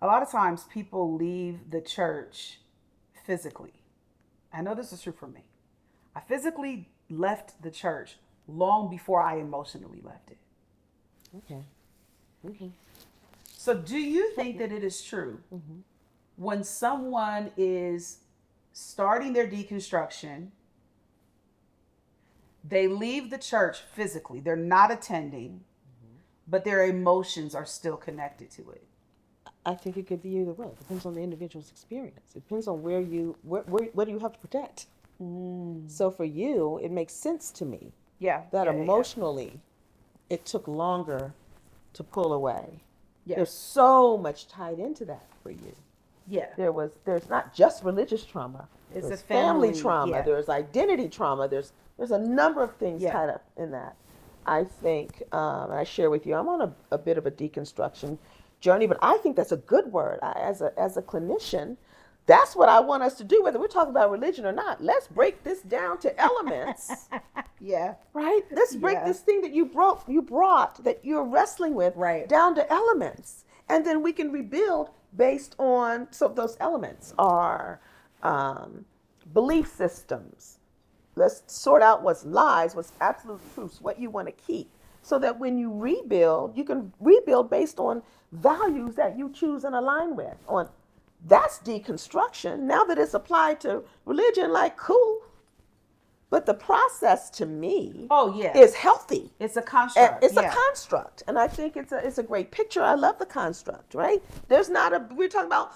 a lot of times people leave the church physically. I know this is true for me. I physically left the church long before I emotionally left it. Okay. Mm-hmm. So, do you think that it is true Mm-hmm. when someone is starting their deconstruction, they leave the church physically, they're not attending, but their emotions are still connected to it? I think it could be either way. It depends on the individual's experience. It depends on what do you have to protect. Mm. So for you, it makes sense to me Yeah, that yeah, yeah, emotionally it took longer to pull away. yeah, There's so much tied into that for you. yeah. There's not just religious trauma. It's a There's family family, trauma. yeah, There's identity trauma. There's a number of things yeah. tied up in that. I think, and I share with you, I'm on a bit of a deconstruction journey, but I think that's a good word. As a clinician, that's what I want us to do, whether we're talking about religion or not. Let's break this down to elements, Yeah, right? Let's break yeah, this thing that you brought, that you're wrestling with, right. down to elements. And then we can rebuild based on, so those elements are um, belief systems. Let's sort out what's lies, what's absolute truths, what you want to keep. So that when you rebuild, you can rebuild based on values that you choose and align with. On That's deconstruction. Now that it's applied to religion, like cool. But the process to me Oh, yeah. is healthy. It's a construct. It's a Yeah, construct, and I think it's a great picture. I love the construct, right? There's not a We're talking about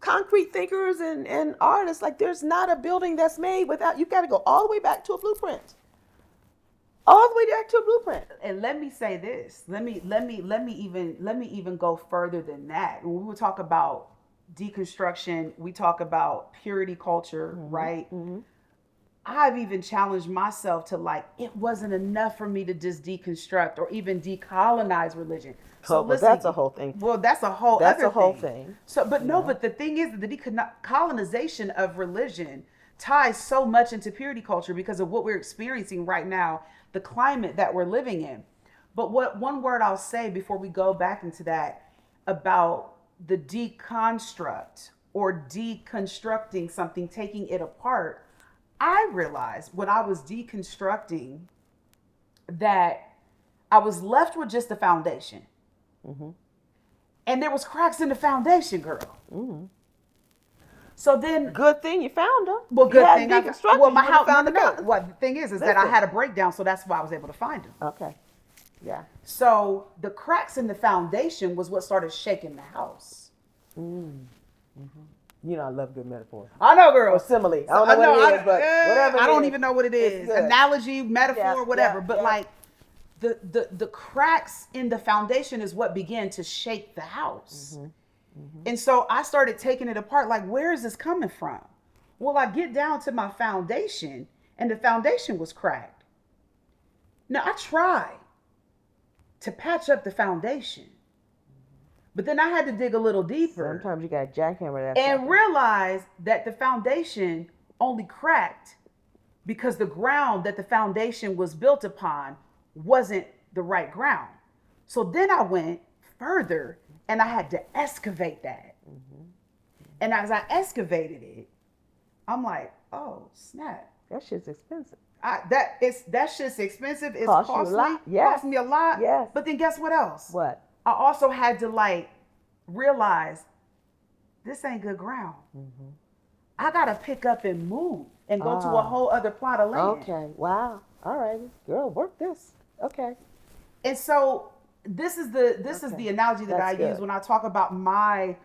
concrete thinkers and artists. Like there's not a building that's made without, you've got to go all the way back to a blueprint, all the way back to a blueprint. and let me say this. Let me even go further than that. When we talk about deconstruction, we talk about purity culture, right? Mm-hmm. I've even challenged myself to, like, it wasn't enough for me to just deconstruct or even decolonize religion. So Oh, but listen, that's a whole thing. well, that's a whole That's other a whole thing. thing. So, but no, Yeah. but the thing is that the decolonization of religion ties so much into purity culture because of what we're experiencing right now, the climate that we're living in. But what one word I'll say before we go back into that about the deconstruct or deconstructing something, taking it apart, I realized when I was deconstructing that I was left with just the foundation. Mm-hmm. And there was cracks in the foundation, girl. Mm-hmm. So then, Good thing you found them. well, You good had thing I got, deconstructed, well, you my would have house, no, found no, the no. goods. Well, the thing is that I Listen. had a breakdown, so that's why I was able to find them. Okay. Yeah. So the cracks in the foundation was what started shaking the house. You know, I love good metaphors. I know, girl. Or simile. I don't know what it is, but whatever. I it don't is, even know what it it's is. good. Analogy, metaphor, Yeah, whatever. yeah, But yeah. like the cracks in the foundation is what began to shake the house. And so I started taking it apart. Like, where is this coming from? Well, I get down to my foundation, and the foundation was cracked. Now I tried to patch up the foundation, but then I had to dig a little deeper Sometimes you got to jackhammer that and sucker. realize that the foundation only cracked because the ground that the foundation was built upon wasn't the right ground. So then I went further and I had to excavate that. And as I excavated it, I'm like, oh snap. That shit's expensive. That shit's expensive. It's Cost you a costly. lot. Yes. Cost me a lot. Yes. But then guess what else? What? I also had to like realize this ain't good ground. I gotta pick up and move and go to a whole other plot of land. Okay. Wow. All right. Girl, work this. Okay. And so this is the analogy that That's I use good. when I talk about my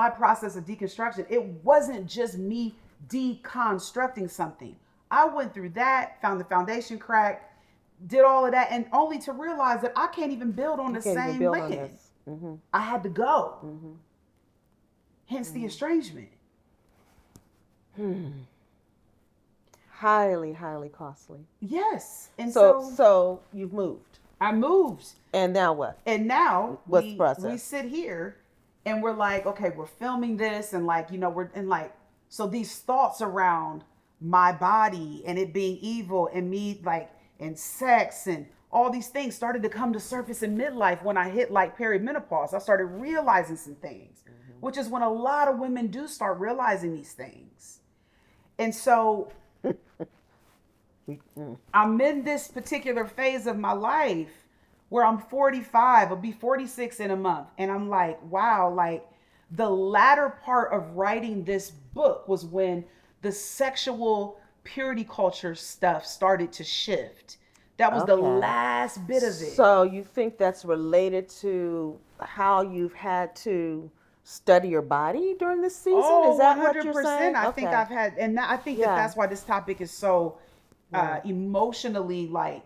process of deconstruction. It wasn't just me deconstructing something. I went through that, found the foundation crack, did all of that, and only to realize that I can't even build on the Can't even same build on land. this. Mm-hmm. I had to go. Hence the estrangement. Highly, highly costly. Yes. And So you've moved. I moved. And now what? And now What's the process? we sit here and we're like, okay, we're filming this and like, we're and like, so these thoughts around my body and it being evil and me like and sex and all these things started to come to surface in midlife when I hit like perimenopause. I started realizing some things, which is when a lot of women do start realizing these things. And so I'm in this particular phase of my life where I'm 45, I'll be 46 in a month. And I'm like, wow, like the latter part of writing this book was when the sexual purity culture stuff started to shift. That was the Okay. last bit of it. So you think that's related to how you've had to study your body during this season? Is Oh, that what you're 100%. saying? I think Okay. I've had, and I think that Yeah. that's why this topic is so Yeah. emotionally like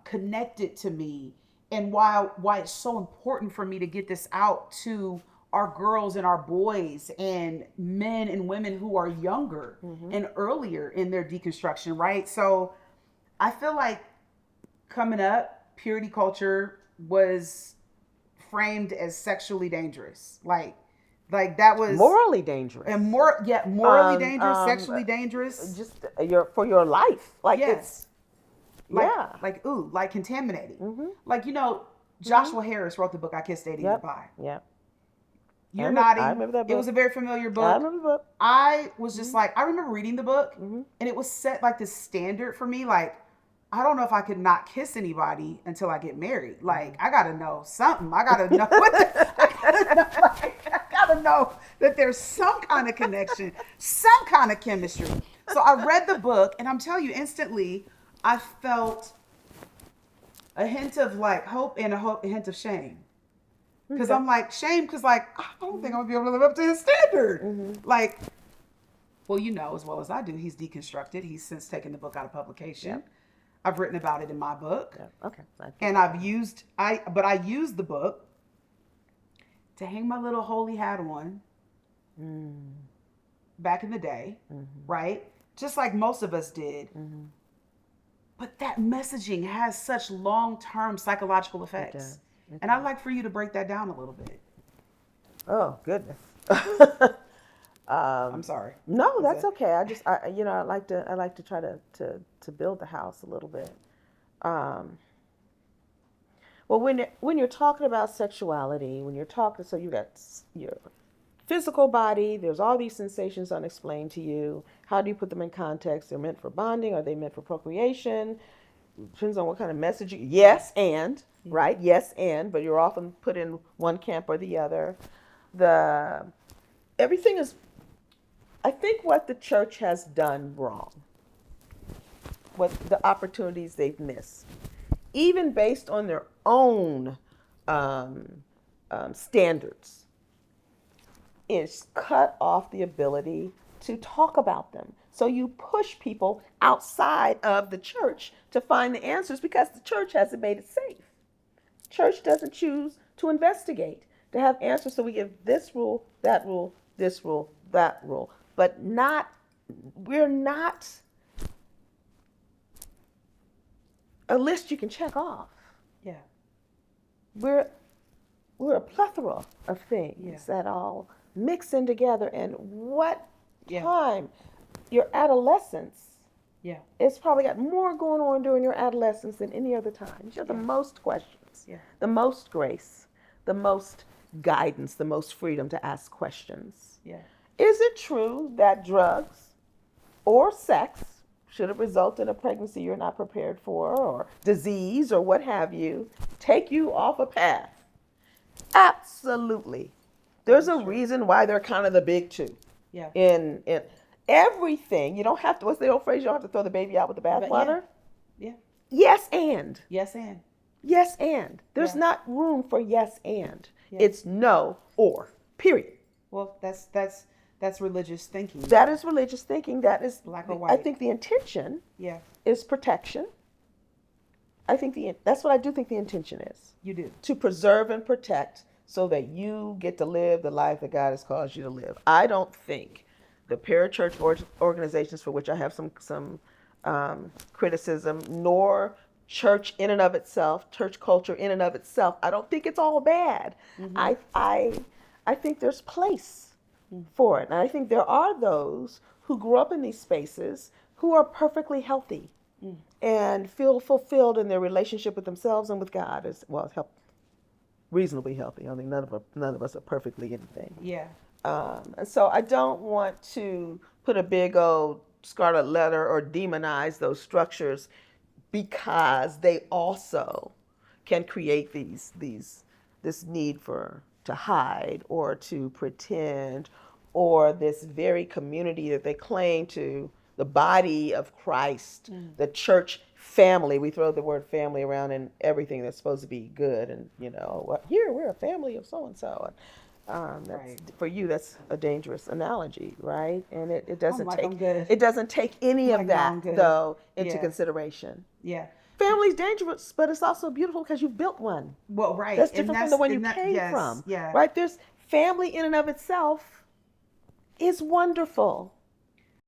connected to me, and why it's so important for me to get this out to our girls and our boys and men and women who are younger and earlier in their deconstruction, right? So I feel like coming up, purity culture was framed as sexually dangerous. Like that was Morally dangerous. and more yeah, morally Um, dangerous, um, sexually dangerous. just your for your life. Like Yes. it's Like yeah. like ooh, like contaminating. Mhm. Like Mhm. Joshua Harris wrote the book I Kissed Dating Yep. Goodbye. Yep. You're I nodding. remember that It was book. a very familiar I book. remember the book. I was just Mhm. like, I remember reading the book, Mhm. and it was set like this standard for me. Like, I don't know if I could not kiss anybody until I get married. Like, I gotta know something. I gotta know what I gotta know. Like, I gotta know that there's some kind of connection, some kind of chemistry. So I read the book, and I'm telling you, instantly, I felt a hint of like hope and a hint of shame. Because Okay. I'm like, shame, because like, I don't think I'm gonna be able to live up to his standard. Mhm. Like, well, you know as well as I do, he's deconstructed. He's since taken the book out of publication. Yep. I've written about it in my book. Yep. Okay. And I used the book to hang my little holy hat on Mm. back in the day, Mhm. right? Just like most of us did. Mhm. But that messaging has such long-term psychological It effects. does. It And I'd does. like for you to break that down a little bit. Oh goodness. I'm sorry. No, Is that's that okay. I like to try to build the house a little bit. Um, well, when you're talking about sexuality, when you're talking, so you got your physical body. There's all these sensations unexplained to you. How do you put them in context? They're meant for bonding. Are they meant for procreation? Depends on what kind of message you. Yes, and right. Yes, and but you're often put in one camp or the other. The everything is. I think what the church has done wrong, what the opportunities they've missed, even based on their own um, standards, is cut off the ability to talk about them. So you push people outside of the church to find the answers because the church hasn't made it safe. Church doesn't choose to investigate, to have answers. So we give this rule, that rule, this rule, that rule, but not. We're not a list you can check off. Yeah. We're we're a plethora of things Yeah. that all mix in together. And what Yeah. time? Your adolescence. Yeah. It's probably got more going on during your adolescence than any other time. You have the Yeah. most questions, Yeah. the most grace, the most guidance, the most freedom to ask questions. Yeah. Is it true that drugs or sex, should it result in a pregnancy you're not prepared for, or disease, or what have you, take you off a path? Absolutely. There's a reason why they're kind of the big two. Yeah. In everything, you don't have to. What's the old phrase? You don't have to throw the baby out with the But yeah. bathwater. Yeah. Yes, and Yes, and. yes, and there's Yeah. not room for yes and. Yeah. It's no or. Period. Well, that's religious thinking. That is religious thinking. That is Black or I white. think the intention Yeah, is protection. I think that's what I do think the intention is. you do. To preserve and protect so that you get to live the life that God has caused you to live. I don't think the parachurch organizations, for which I have some criticism, nor church in and of itself, church culture in and of itself, I don't think it's all bad. Mm-hmm. I think there's place for it. And I think there are those who grew up in these spaces who are perfectly healthy. and feel fulfilled in their relationship with themselves and with God as well. Reasonably healthy. I mean, none of us are perfectly anything. Yeah. And so I don't want to put a big old scarlet letter or demonize those structures, because they also can create this need for to hide or to pretend, or this very community that they claim to, the body of Christ, the church family. We throw the word family around in everything that's supposed to be good, and here we're a family of so and so. That's for you. That's a dangerous analogy, right? And it doesn't like, I'm take good. it doesn't take any I'm of like, no, that I'm good. though into Yeah. consideration. Yeah. Family's dangerous, but it's also beautiful because you've built one. Well, right. That's And different from the one you and that, came yes, from, yeah. right? There's family in and of itself is wonderful.